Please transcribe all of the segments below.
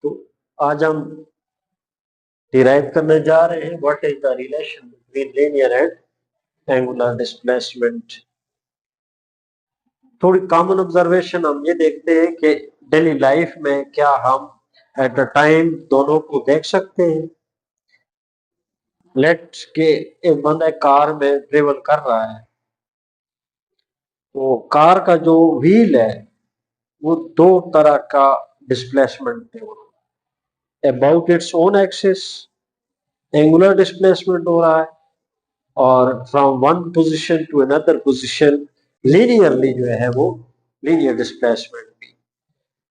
तो आज हम डिराइव करने जा रहे हैं what is the relation between linear and angular displacement. थोड़ी कॉमन ऑब्जर्वेशन हम ये देखते हैं कि डेली लाइफ में क्या हम एट अ टाइम दोनों को देख सकते हैं। लेट के एक बंदा कार में ट्रेवल कर रहा है, तो कार का जो व्हील है वो दो तरह का डिस्प्लेसमेंट है। About its own axis angular displacement हो रहा है, और from one position to another position linearly जो है वो लीनियर डिस्प्लेसमेंट भी।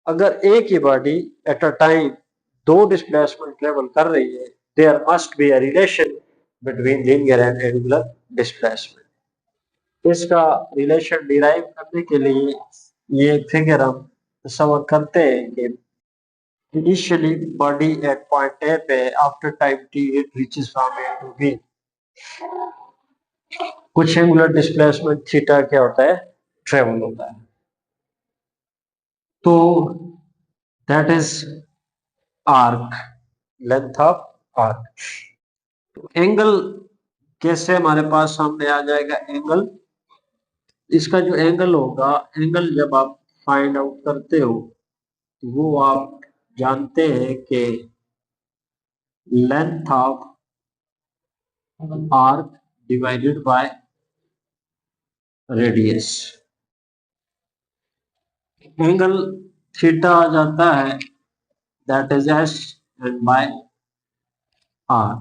अगर एक ही बॉडी एट अ टाइम दो डिस्प्लेसमेंट ट्रेवल कर रही है, there must be a relation between linear and angular displacement. इसका रिलेशन डिराइव करने के लिए ये फिगर हम तस्वर करते हैं कि initially body at point A पे, after time T it reaches from A to B. कुछ एंगुलर डिस्प्लेसमेंट थीटा क्या होता है, ट्रेवल होता है। तो that is arc, length of arc. तो एंगल कैसे हमारे पास सामने आ जाएगा, एंगल, इसका जो एंगल होगा, एंगल जब आप फाइंड आउट करते हो तो वो आप जानते हैं कि length of arc divided by radius. Angle theta आ जाता है, that is S and by R.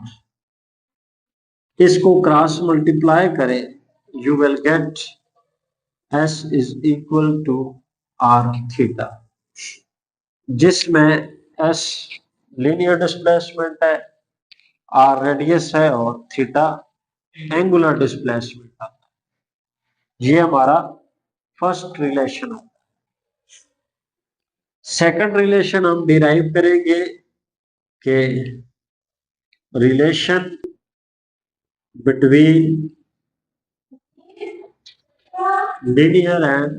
इसको क्रॉस मल्टीप्लाई करें, you will get S is equal to R theta, जिसमें एस लीनियर डिस्प्लेसमेंट है, आर रेडियस है और थीटा एंगुलर डिस्प्लेसमेंट आता है। ये हमारा फर्स्ट रिलेशन है। सेकंड रिलेशन हम डिराइव करेंगे कि relation between linear and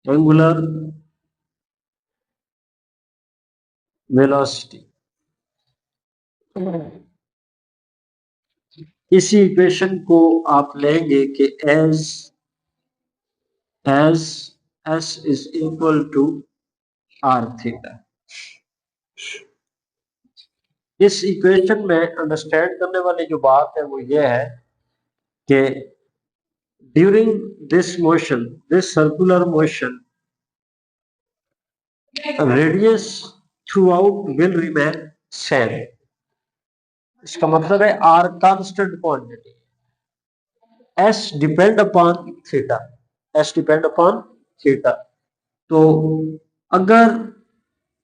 angular velocity। इसी इक्वेशन को आप लेंगे कि as S is equal to R theta. इस इक्वेशन में अंडरस्टैंड करने वाली जो बात है वो ये है कि during this motion, this circular motion, radius throughout will remain same. इसका मतलब है R constant quantity, S depend upon theta, S depend upon theta. तो अगर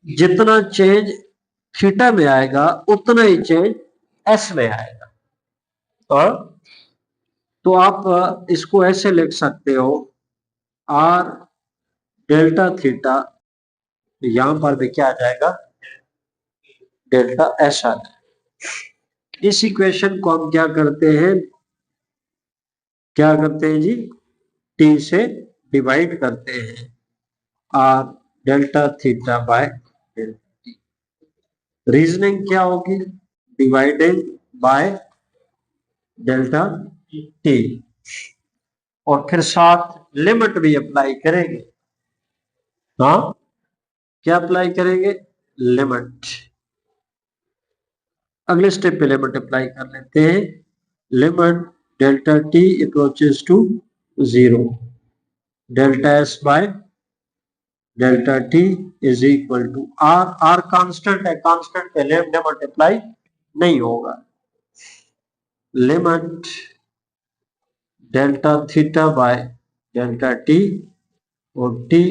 जितना चेंज थीटा में आएगा उतना ही चेंज एस में आएगा। तो आप इसको ऐसे लिख सकते हो, आर डेल्टा थीटा, यहां पर भी क्या आ जाएगा, डेल्टा एस आ जाएगा। इस इक्वेशन को हम क्या करते हैं जी, टी से डिवाइड करते हैं, R delta theta by delta T. Reasoning क्या होगी, डिवाइडेड बाय डेल्टा टी, और फिर साथ लिमिट भी अप्लाई करेंगे। हाँ, क्या अप्लाई करेंगे, लिमिट। अगले स्टेप पे लिमिट अप्लाई कर लेते हैं, limit delta T approaches to 0, delta S by delta T is equal to R. R constant है, कांस्टेंट पे लिमिट अप्लाई नहीं होगा। Limit delta theta by delta T और टी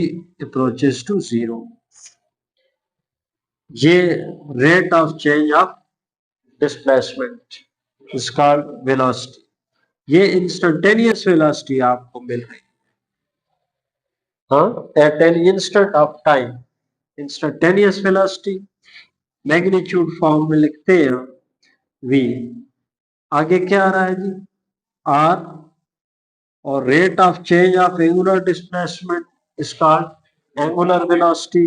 अप्रोचेस टू 0, ये rate of change of displacement is called velocity. ये instantaneous velocity आपको मिल रही है, हाँ, at an instant of time. Instantaneous velocity magnitude form में लिखते हैं v। आगे क्या आ रहा है जी, r, और rate of change of angular displacement is called angular velocity,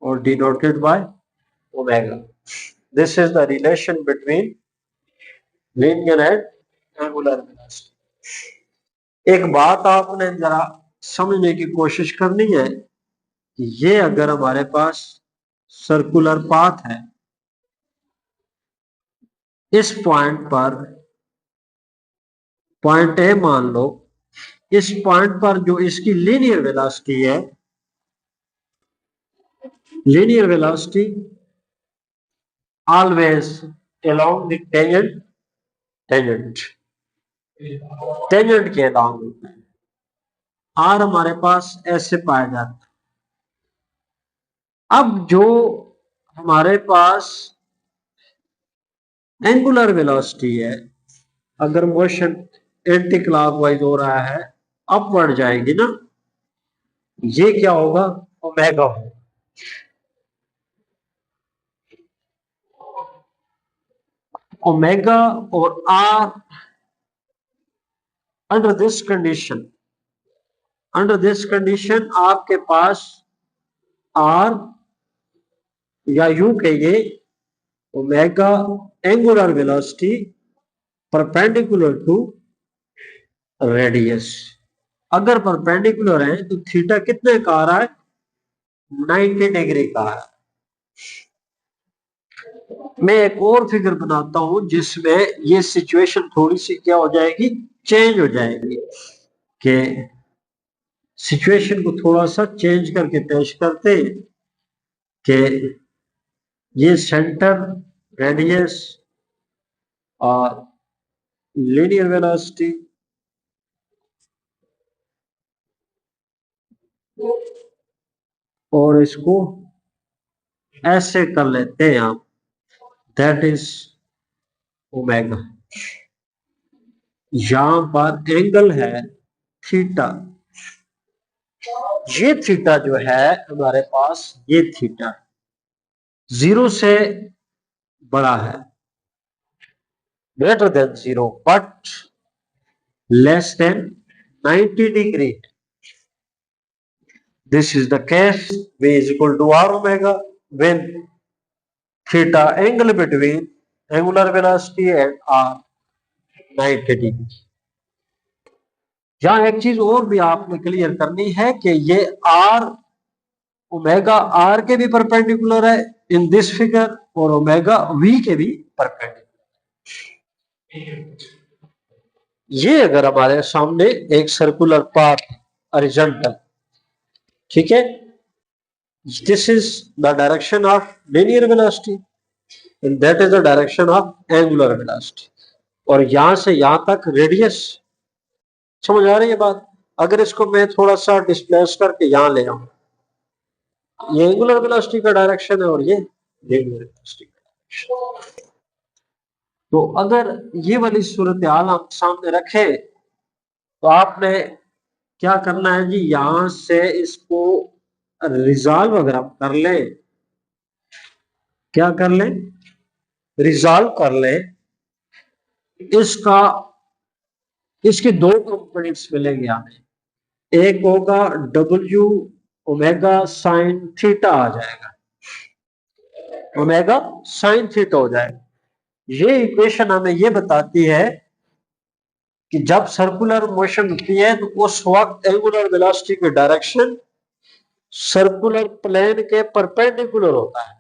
or denoted by omega. This is the relation between linear and angular velocity. एक बात आपने जरा समझने की कोशिश करनी है कि ये अगर हमारे पास सर्कुलर पाथ है, इस पॉइंट पर पॉइंट ए मान लो, इस पॉइंट पर जो इसकी लीनियर वेलोसिटी है, linear velocity always along the tangent, tangent tangent के अलोंग होता है। आर हमारे पास ऐसे पाया जाता है। अब जो हमारे पास एंगुलर वेलोसिटी है, अगर मोशन एंटी क्लॉकवाइज हो रहा है, अपवर्ड जाएगी ना, ये क्या होगा, ओमेगा होगा। ओमेगा और आर अंडर दिस कंडीशन आपके पास आर या यूं कहिए omega angular velocity perpendicular to radius. अगर परपेंडिकुलर है तो थीटा कितने का आ रहा है, 90 डिग्री का आ रहा है। मैं एक और फिगर बनाता हूं जिसमें ये सिचुएशन थोड़ी सी क्या हो जाएगी, चेंज हो जाएगी, कि सिचुएशन को थोड़ा सा चेंज करके पेश करते कि ये सेंटर, रेडियस और लीनियर वेलोसिटी और इसको ऐसे कर लेते हैं आप, दैट इज ओमेगा। यहां पर एंगल है थीटा, ये थीटा जो है हमारे पास, ये थीटा 0 से बड़ा है, greater than 0 but less than 90 degree. This is the case V is equal to R omega when theta angle between angular velocity and R 90 degree. यहां एक चीज और भी आपने क्लियर करनी है कि ये R ओमेगा R के भी परपेंडिकुलर है इन दिस फिगर और ओमेगा V के भी परपेंडिकुलर। ये अगर हमारे सामने एक सर्कुलर पाथ हॉरिजॉन्टल, ठीक है, this is the direction of linear velocity and that is the direction of angular velocity, और यहां से यहां तक रेडियस। समझ आ रही है बात? अगर इसको मैं थोड़ा सा डिस्प्लेस करके यहां ले आऊं, ये एंगुलर वेलोसिटी का डायरेक्शन है और ये लिनियर वेलोसिटी का डायरेक्शन। तो अगर ये वाली सूरत हाल आप सामने रखें तो आपने क्या करना है जी, यहां से इसको रिजॉल्व अगर हम कर लें, क्या कर लें, रिजॉल्व कर लें, इसका, इसके दो कंपोनेंट्स मिलेंगे हमें। एक होगा W ओमेगा साइन थीटा आ जाएगा, ओमेगा साइन थीटा हो जाएगा। ये इक्वेशन हमें ये बताती है कि जब सर्कुलर मोशन होती है तो उस वक्त एंगुलर वेलोसिटी की डायरेक्शन सर्कुलर प्लेन के परपेंडिकुलर होता है।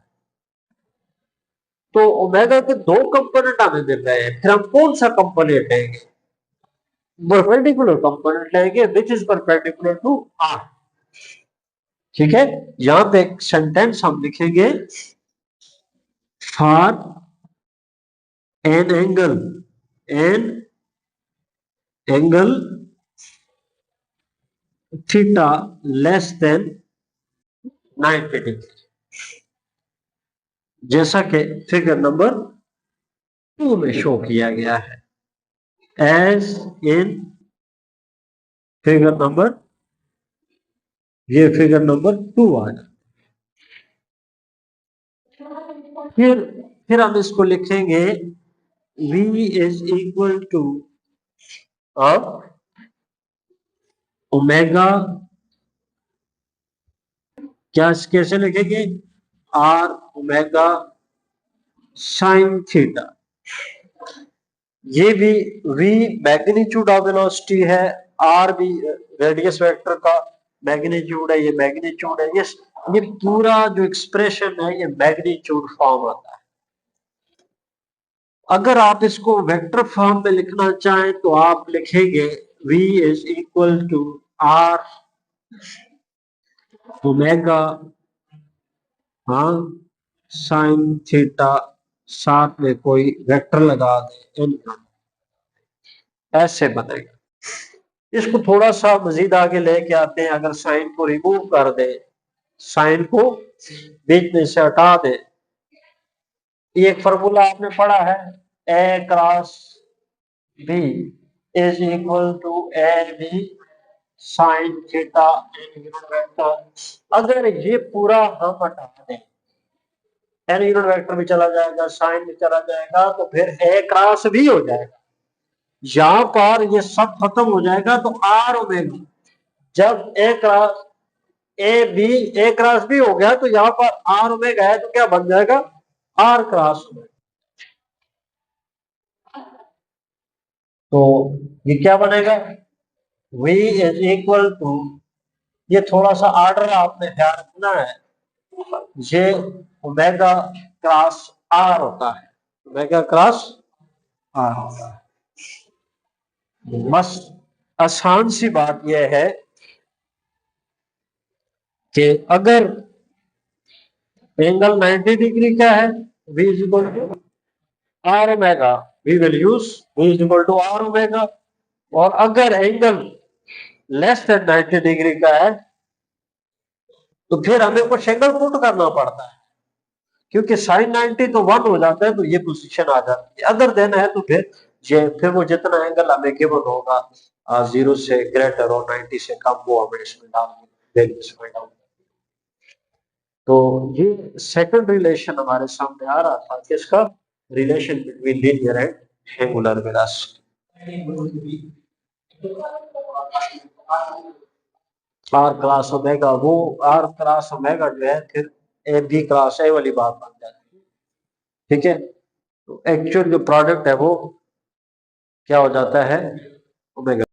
तो ओमेगा के दो कंपोनेंट हमें मिल रहे हैं, फिर हम कौन सा कंपोनेंट लेंगे, परपेंडिकुलर कंपोनेंट लेंगे which is perpendicular to R. ठीक है, यहां पे एक सेंटेंस हम लिखेंगे, for an angle theta less than 90 degree, जैसा कि फिगर नंबर 2 में शो किया गया है, एज इन फिगर नंबर, ये फिगर नंबर 2 आ जाए। फिर हम इसको लिखेंगे V is equal to omega, क्या कैसे लिखेंगे, आर ओमेगा साइन थीटा। ये भी v मैग्नीट्यूड ऑफ वेलोसिटी है, r भी रेडियस वेक्टर का मैग्नीट्यूड है, ये मैग्नीट्यूड है। ये पूरा जो एक्सप्रेशन है ये मैग्नीट्यूड फॉर्म आता है। अगर आप इसको वेक्टर फॉर्म में लिखना चाहें तो आप लिखेंगे v is equal to r omega हाँ साइन थीटा, साथ में कोई वेक्टर लगा दे, ऐसे बनेगा। इसको थोड़ा सा मजीद आगे लेके आते हैं। अगर साइन को रिमूव कर दे, साइन को बीच में से हटा दे, ये एक फॉर्मूला आपने पढ़ा है, A cross B is equal to A B sine theta N unit vector. अगर ये पूरा हम हटा दें, एन यूनिट वेक्टर भी चला जाएगा, साइन भी चला जाएगा, तो फिर ए क्रॉस बी हो जाएगा। यहां पर ये सब खत्म हो जाएगा तो आर ओमेगा, जब ए क्रॉस ए क्रॉस बी हो गया तो यहां पर आर ओमेगा है तो क्या बन जाएगा, आर क्रॉस ओमेगा। तो ये क्या बनेगा, v इज इक्वल टू, ये थोड़ा सा ऑर्डर आपने ध्यान रखना है, ये ओमेगा क्रॉस आर होता है, ओमेगा क्रॉस आर होता है। बस आसान सी बात यह है कि अगर एंगल 90 डिग्री का है, v is equal to R omega, we will use v is equal to R omega. और अगर एंगल लेस देन 90 डिग्री का है तो फिर हमें कुछ एंगल पुट करना पड़ता है, क्योंकि साइन 90 तो 1 हो जाता है तो ये पोजीशन आ जाती है। अगर देना है तो फिर वो जितना एंगल हमें गिवन होगा 0 से ग्रेटर और 90 से कम, वो हमें इसमें डाल। तो ये सेकंड रिलेशन हमारे सामने आ रहा था, किसका, relation between linear and angular velocity. R cross omega, वो आर क्रॉस ओमेगा जो है फिर ए बी क्रॉस ए वाली बात बन जाती है, ठीक है। तो एक्चुअल जो प्रोडक्ट है वो क्या हो जाता है, ओमेगा।